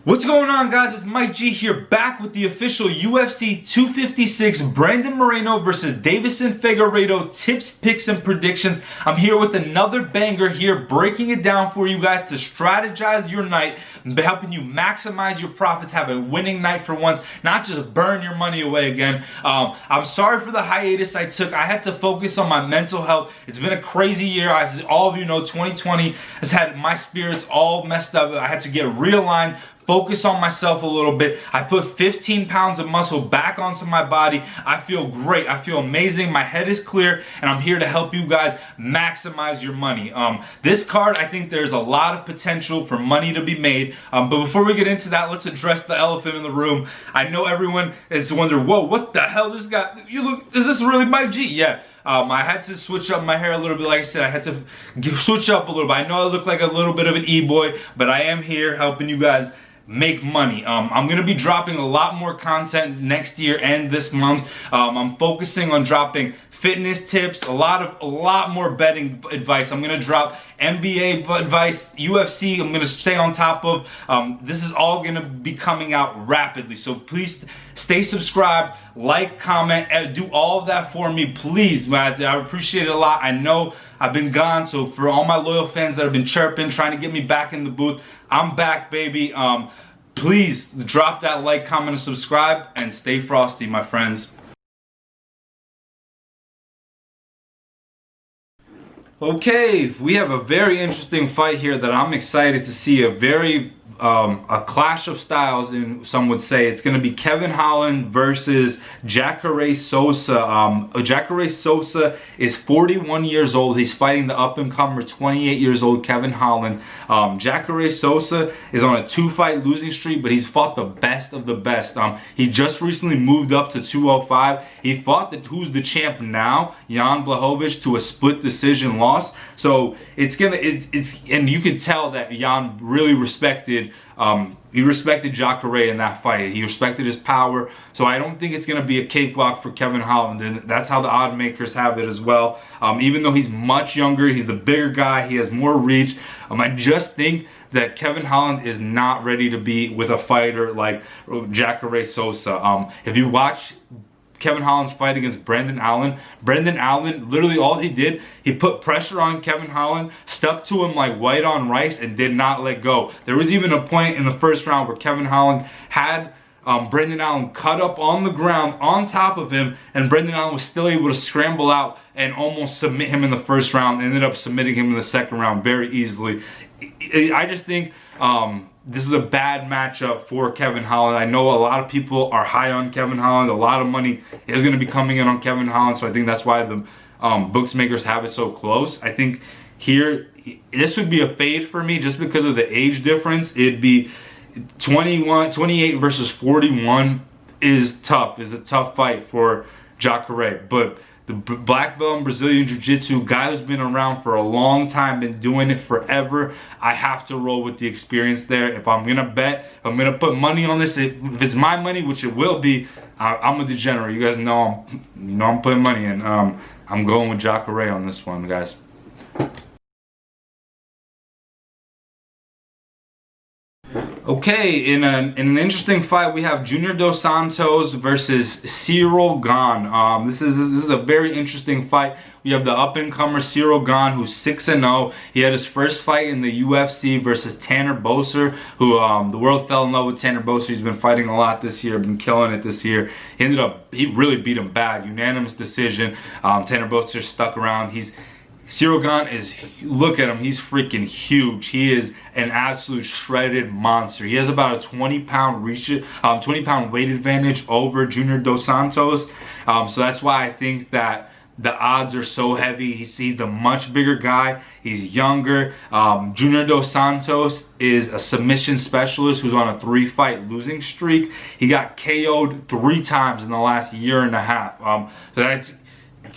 What's going on, guys? It's Mike G here, back with the official UFC 256 Brandon Moreno versus Deiveson Figueiredo tips, picks, and predictions. I'm here with another banger here, breaking it down for you guys to strategize your night, helping you maximize your profits, have a winning night for once, not just burn your money away again. I'm sorry for the hiatus I took. I had to focus on my mental health. It's been a crazy year. As all of you know, 2020 has had my spirits all messed up. I had to get realigned, focus on myself a little bit. I put 15 pounds of muscle back onto my body. I feel great. I feel amazing. My head is clear, and I'm here to help you guys maximize your money. This card, I think there's a lot of potential for money to be made. But before we get into that, let's address the elephant in the room. I know everyone is wondering, whoa, what the hell? This guy, is this really Mike G? Yeah. I had to switch up my hair a little bit. Like I said, I had to switch up a little bit. I know I look like a little bit of an e-boy, but I am here helping you guys make money. I'm gonna be dropping a lot more content next year and this month. I'm focusing on dropping fitness tips, a lot more betting advice. I'm gonna drop NBA advice, UFC. I'm gonna stay on top of. This is all gonna be coming out rapidly, so please stay subscribed, like, comment, and do all of that for me, please, guys. I appreciate it a lot. I know I've been gone, so for all my loyal fans that have been chirping, trying to get me back in the booth, I'm back, baby. Please drop that like, comment, and subscribe, and stay frosty, my friends. Okay, we have a very interesting fight here that I'm excited to see. A clash of styles, and some would say. It's going to be Kevin Holland versus Jacare Sosa. Jacare Sosa is 41 years old. He's fighting the up-and-comer 28 years old Kevin Holland. Jacare Sosa is on a 2-fight losing streak, but he's fought the best of the best. He just recently moved up to 205. He fought who's the champ now, Jan Blachowicz, to a split decision loss. So and you could tell that Jan really respected Jacare in that fight. He respected his power. So I don't think it's going to be a cakewalk for Kevin Holland, and that's how the odd makers have it as well. Even though he's much younger, he's the bigger guy, he has more reach. I just think that Kevin Holland is not ready to be with a fighter like Jacare Sosa. If you watch Kevin Holland's fight against Brendan Allen, literally all he did, he put pressure on Kevin Holland, stuck to him like white on rice, and did not let go. There was even a point in the first round where Kevin Holland had Brendan Allen cut up on the ground on top of him, and Brendan Allen was still able to scramble out and almost submit him in the first round. Ended up submitting him in the second round very easily. I just think this is a bad matchup for Kevin Holland. I know a lot of people are high on Kevin Holland. A lot of money is going to be coming in on Kevin Holland, so I think that's why the bookmakers have it so close. I think here, this would be a fade for me just because of the age difference. It'd be 28 versus 41 is tough. Is a tough fight for Jacare, but the black belt in Brazilian Jiu-Jitsu, guy who's been around for a long time, been doing it forever. I have to roll with the experience there. If I'm gonna bet, I'm gonna put money on this. If it's my money, which it will be, I'm a degenerate. You guys know I'm putting money in. I'm going with Jacare on this one, guys. Okay, in an interesting fight, we have Junior Dos Santos versus Cyril Gane. This is a very interesting fight. We have the up-and-comer Cyril Gane, who's 6-0. He had his first fight in the UFC versus Tanner Boser, who the world fell in love with Tanner Boser. He's been fighting a lot this year, been killing it this year. He really beat him bad, unanimous decision. Tanner Boser stuck around. Cyril Gane is, look at him, he's freaking huge. He is an absolute shredded monster. He has about a 20-pound weight advantage over Junior Dos Santos. So that's why I think that the odds are so heavy. He's the much bigger guy. He's younger. Junior Dos Santos is a submission specialist who's on a 3-fight losing streak. He got KO'd 3 times in the last year and a half. So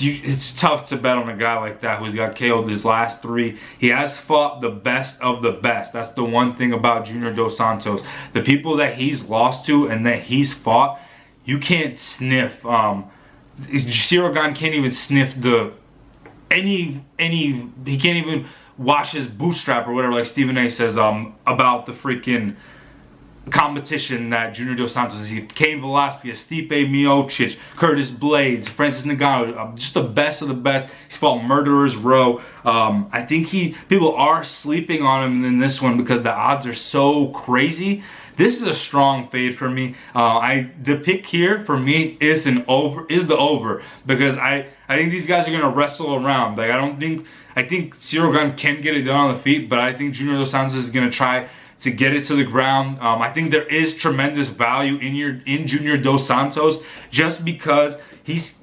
it's tough to bet on a guy like that who's got KO'd his last 3. He has fought the best of the best. That's the one thing about Junior Dos Santos. The people that he's lost to and that he's fought, you can't sniff. Cyril Gane can't even sniff he can't even wash his bootstrap or whatever, like Stephen A says about the freaking competition that Junior Dos Santos is. Cain Velasquez, Stipe Miocic, Curtis Blades, Francis Ngannou, just the best of the best. He's fought Murderers Row. I think people are sleeping on him in this one because the odds are so crazy. This is a strong fade for me. The pick here for me is the over, because I think these guys are gonna wrestle around. Like I think Cyril can get it done on the feet, but I think Junior Dos Santos is gonna try to get it to the ground. I think there is tremendous value in Junior Dos Santos, just because he's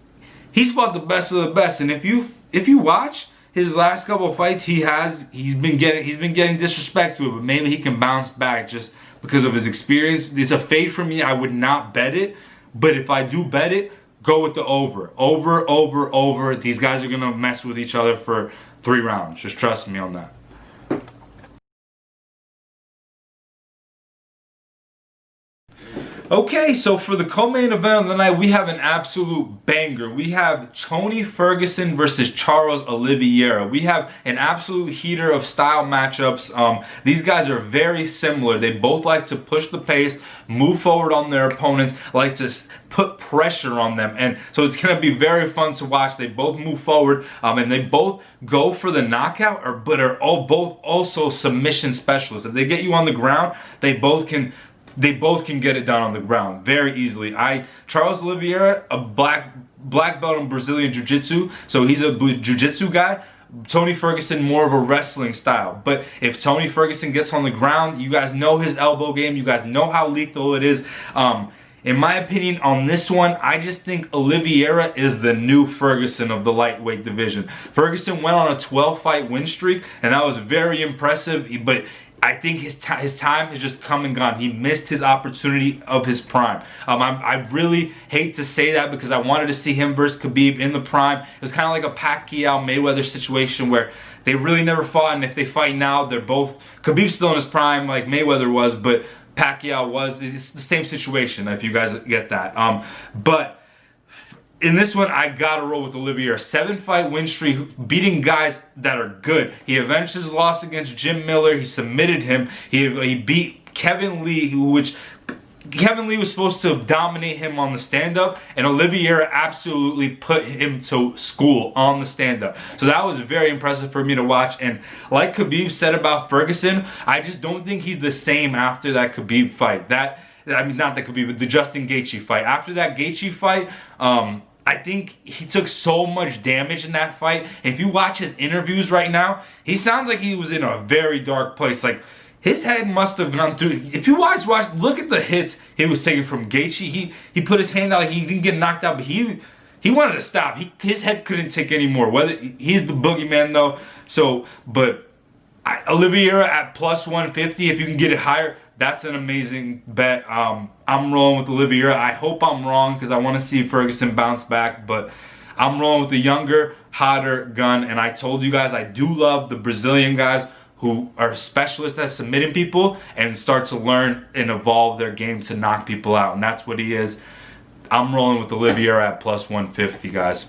fought the best of the best. And if you watch his last couple of fights, he's been getting disrespect to it, but maybe he can bounce back just because of his experience. It's a fade for me. I would not bet it, but if I do bet it, go with the over. Over. These guys are gonna mess with each other for 3 rounds. Just trust me on that. Okay, so for the co-main event of the night, we have an absolute banger. We have Tony Ferguson versus Charles Oliveira. We have an absolute heater of style matchups. These guys are very similar. They both like to push the pace, move forward on their opponents, like to put pressure on them. And so it's going to be very fun to watch. They both move forward, and they both go for the knockout, but are both also submission specialists. If they get you on the ground, they both can get it done on the ground very easily. Charles Oliveira, a black belt in Brazilian Jiu-Jitsu, so he's a Jiu-Jitsu guy. Tony Ferguson, more of a wrestling style. But if Tony Ferguson gets on the ground, you guys know his elbow game. You guys know how lethal it is. In my opinion, on this one, I just think Oliveira is the new Ferguson of the lightweight division. Ferguson went on a 12-fight win streak, and that was very impressive, but I think his time has just come and gone. He missed his opportunity of his prime. I really hate to say that, because I wanted to see him versus Khabib in the prime. It was kind of like a Pacquiao-Mayweather situation where they really never fought, and if they fight now, they're both... Khabib's still in his prime like Mayweather was, but Pacquiao was. It's the same situation, if you guys get that. But in this one, I gotta roll with Oliveira. 7-fight win streak, beating guys that are good. He avenged his loss against Jim Miller. He submitted him. He beat Kevin Lee, Kevin Lee was supposed to dominate him on the stand-up, and Oliveira absolutely put him to school on the stand-up. So that was very impressive for me to watch. And like Khabib said about Ferguson, I just don't think he's the same after that Khabib fight. Not that Khabib, but the Justin Gaethje fight. After that Gaethje fight, I think he took so much damage in that fight. If you watch his interviews right now, he sounds like he was in a very dark place. Like, his head must have gone through. If you watch, look at the hits he was taking from Gaethje. He put his hand out. Like, he didn't get knocked out, but he wanted to stop. His head couldn't take anymore. He's the boogeyman though. So, but Oliveira at plus 150. If you can get it higher, that's an amazing bet. I'm rolling with Oliveira. I hope I'm wrong, because I want to see Ferguson bounce back, but I'm rolling with the younger, hotter gun. And I told you guys, I do love the Brazilian guys who are specialists at submitting people and start to learn and evolve their game to knock people out. And that's what he is. I'm rolling with Oliveira at plus 150, guys.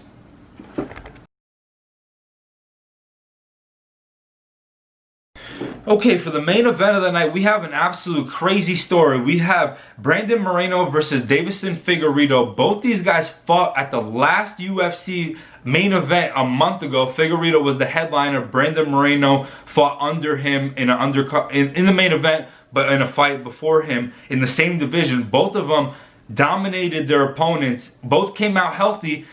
Okay, for the main event of the night, we have an absolute crazy story. We have Brandon Moreno versus Davison Figueiredo. Both these guys fought at the last UFC main event a month ago. Figueiredo was the headliner. Brandon Moreno fought under him in the main event, but in a fight before him in the same division. Both of them dominated their opponents. Both came out healthy.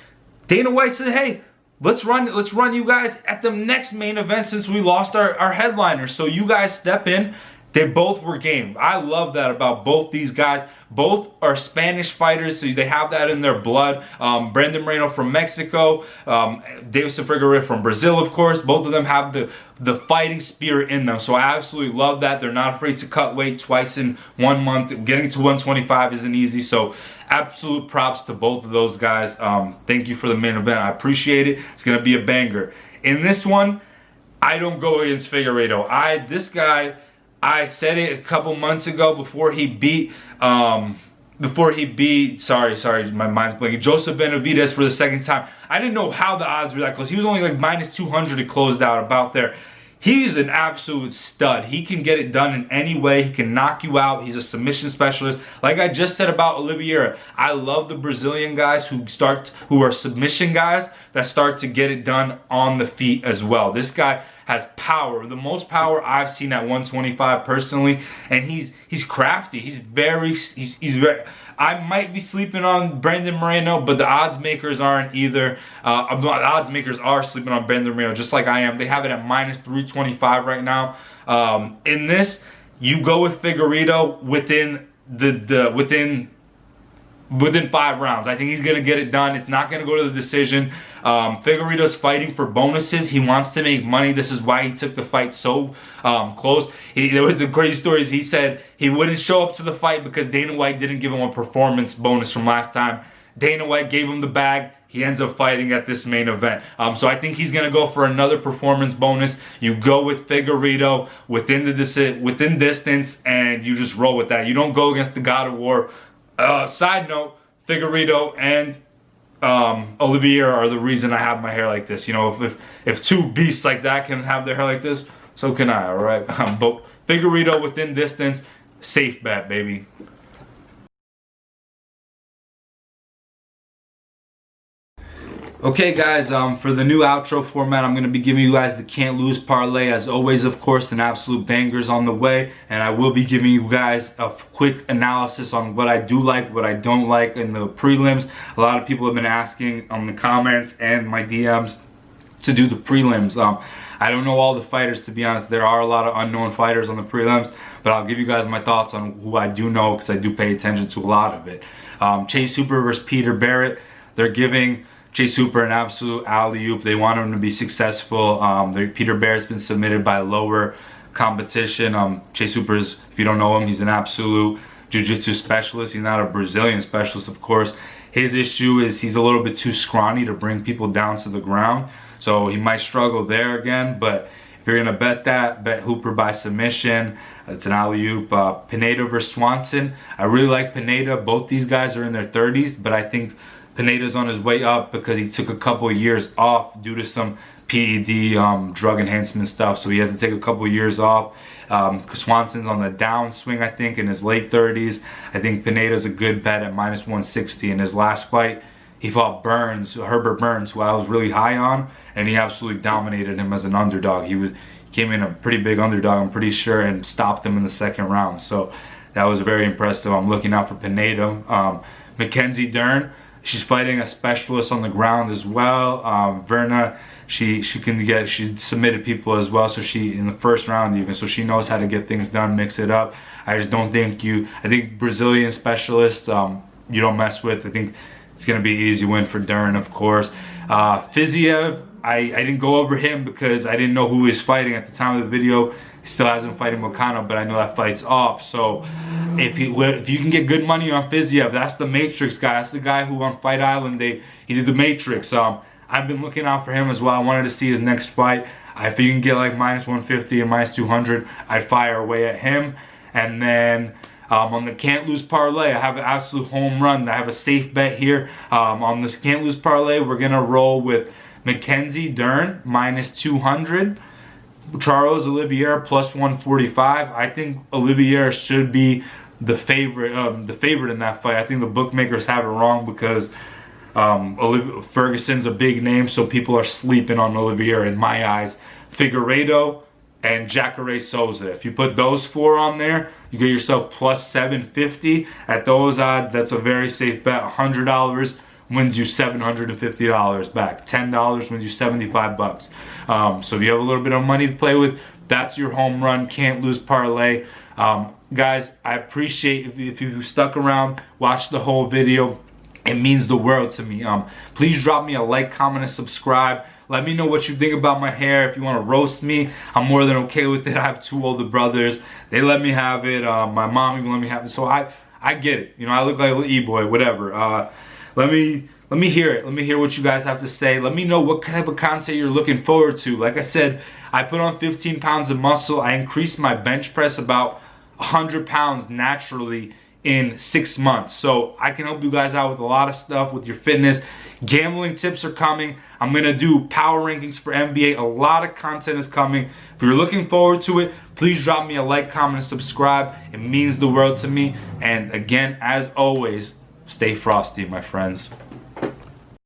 Dana White said, hey, let's run you guys at the next main event, since we lost our headliner. So you guys step in. They both were game. I love that about both these guys. Both are Spanish fighters, so they have that in their blood. Brandon Moreno from Mexico, Davison Figueiredo from Brazil, of course. Both of them have the fighting spirit in them. So I absolutely love that. They're not afraid to cut weight twice in 1 month. Getting to 125 isn't easy. So absolute props to both of those guys. Thank you for the main event. I appreciate it. It's going to be a banger. In this one, I don't go against Figueiredo. I said it a couple months ago before he beat, sorry, my mind's blanking, Joseph Benavidez for the second time. I didn't know how the odds were that close. He was only like minus 200 to close out, about there. He's an absolute stud. He can get it done in any way. He can knock you out. He's a submission specialist. Like I just said about Oliveira, I love the Brazilian guys who are submission guys that start to get it done on the feet as well. This guy has power, the most power I've seen at 125 personally, and he's crafty. He's very. I might be sleeping on Brandon Moreno, but the odds makers aren't either. The odds makers are sleeping on Brandon Moreno, just like I am. They have it at minus 325 right now. In this, you go with Figueiredo within within 5 rounds. I think he's going to get it done. It's not going to go to the decision. Figueiredo's fighting for bonuses. He wants to make money. This is why he took the fight so close. There were the crazy stories. He said he wouldn't show up to the fight because Dana White didn't give him a performance bonus from last time. Dana White gave him the bag. He ends up fighting at this main event. So I think he's going to go for another performance bonus. You go with Figueiredo within distance, and you just roll with that. You don't go against the God of War. Side note, Figueiredo and Oliveira are the reason I have my hair like this. You know, if two beasts like that can have their hair like this, so can I, alright? But Figueiredo within distance, safe bet, baby. Okay guys, for the new outro format, I'm going to be giving you guys the can't lose parlay. As always, of course, an absolute banger's on the way, and I will be giving you guys a quick analysis on what I do like, what I don't like in the prelims. A lot of people have been asking on the comments and my DMs to do the prelims. I don't know all the fighters, to be honest. There are a lot of unknown fighters on the prelims, but I'll give you guys my thoughts on who I do know, because I do pay attention to a lot of it. Chase Hooper versus Peter Barrett. They're giving Chase Hooper an absolute alley-oop. They want him to be successful. Peter Barrett's been submitted by lower competition. Chase Hooper's, if you don't know him, he's an absolute jiu-jitsu specialist. He's not a Brazilian specialist, of course. His issue is he's a little bit too scrawny to bring people down to the ground. So he might struggle there again. But if you're going to bet that, bet Hooper by submission. It's an alley-oop. Pineda versus Swanson. I really like Pineda. Both these guys are in their 30s, but I think Pineda's on his way up because he took a couple of years off due to some PED drug enhancement stuff. So he has to take a couple of years off. Swanson's on the downswing, I think, in his late 30s. I think Pineda's a good bet at minus 160. In his last fight, he fought Herbert Burns, who I was really high on, and he absolutely dominated him as an underdog. He came in a pretty big underdog, I'm pretty sure, and stopped him in the second round. So that was very impressive. I'm looking out for Pineda. Mackenzie Dern. She's fighting a specialist on the ground as well. Verna, she submitted people as well, so she in the first round even, so she knows how to get things done, mix it up. I just don't think I think Brazilian specialists you don't mess with. I think it's gonna be an easy win for Dern, of course. Fiziev, I didn't go over him because I didn't know who he was fighting at the time of the video. He still hasn't fighting Moicano, but I know that fight's off. So if you can get good money on Fiziev, that's the Matrix guy. That's the guy who on Fight Island he did the Matrix. I've been looking out for him as well. I wanted to see his next fight. If you can get like minus 150 and minus 200, I'd fire away at him. And then on the can't lose parlay, I have an absolute home run. I have a safe bet here. On this can't lose parlay, we're gonna roll with Mackenzie Dern minus 200. Charles Oliveira plus 145. I think Oliveira should be the favorite in that fight. I think the bookmakers have it wrong because Ferguson's a big name, so people are sleeping on Oliveira in my eyes. Figueiredo and Jacare Sosa. If you put those 4 on there, you get yourself plus 750. At those odds, that's a very safe bet. $100 wins you $750 back. $10 wins you 75 bucks. So if you have a little bit of money to play with, that's your home run, can't lose parlay. Guys, I appreciate if you stuck around, watched the whole video. It means the world to me. Please drop me a like, comment, and subscribe. Let me know what you think about my hair. If you want to roast me, I'm more than okay with it. I have 2 older brothers. They let me have it. My mom even let me have it. So I get it. You know, I look like a little E-boy, whatever. Let me hear it. Let me hear what you guys have to say. Let me know what type of content you're looking forward to. Like I said, I put on 15 pounds of muscle. I increased my bench press about 100 pounds naturally in 6 months. So I can help you guys out with a lot of stuff with your fitness. Gambling tips are coming. I'm gonna do power rankings for NBA. A lot of content is coming. If you're looking forward to it, please drop me a like, comment, and subscribe. It means the world to me. And again, as always, stay frosty, my friends.